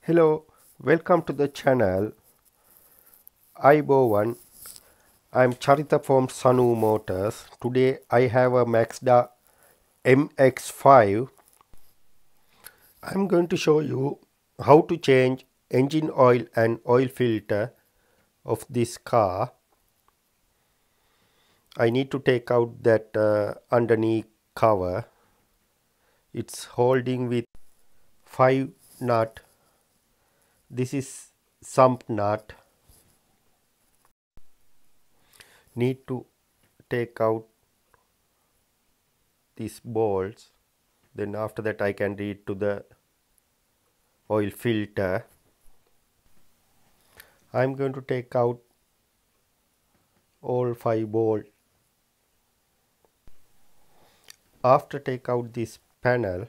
Hello, welcome to the channel. I'm Charita from Sanu Motors. Today I have a Mazda MX-5. I'm going to show you how to change engine oil and oil filter of this car. I need to take out that underneath cover. It's holding with 5 nut. This is sump nut. Need to take out these bolts. Then after that I can read to the oil filter. I'm going to take out all 5 bolts. After take out this panel,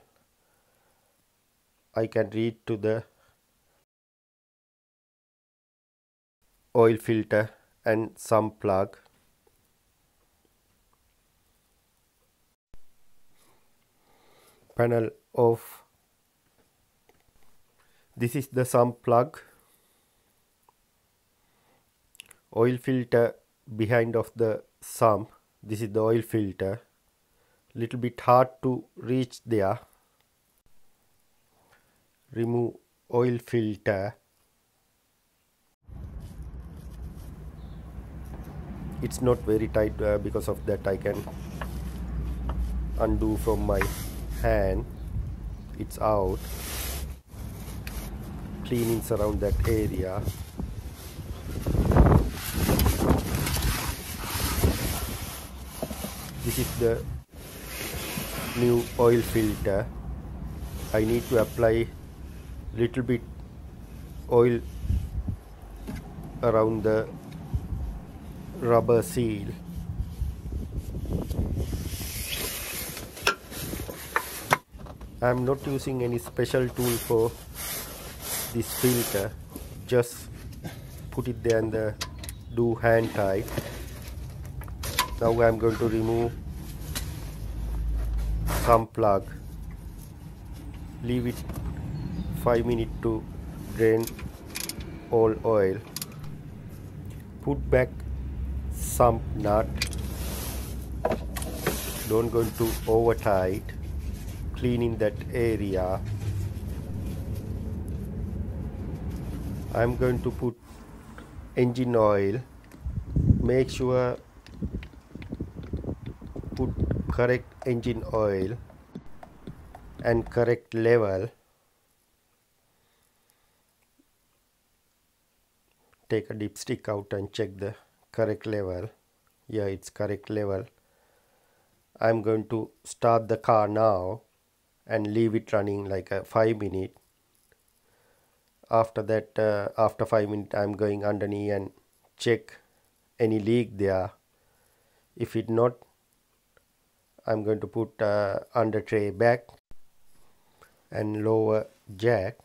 I can read to the oil filter and some plug. Panel off. This is the sump plug. Oil filter behind of the sump. This is the oil filter. Little bit hard to reach there. Remove oil filter. It's not very tight because of that I can undo from my hand. It's out. Cleanings around that area. This is the new oil filter. I need to apply little bit oil around the rubber seal. I am not using any special tool for this filter, just put it there and do hand tight. Now I am going to remove some plug. Leave it 5 minutes to drain all oil. Put back some nut. Don't go too over tight. Cleaning that area. I'm going to put engine oil. Make sure put correct engine oil and correct level. Take a dipstick out and check the correct level. Yeah, it's correct level. I'm going to start the car now and leave it running like 5 minutes. After that, after 5 minutes, I'm going underneath and check any leak there. If it not, I'm going to put under tray back and lower jack.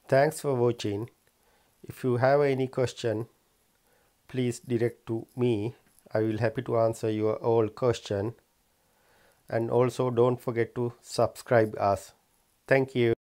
Thanks for watching. If you have any question, please direct to me. I will happy to answer your all question. And also don't forget to subscribe us. Thank you.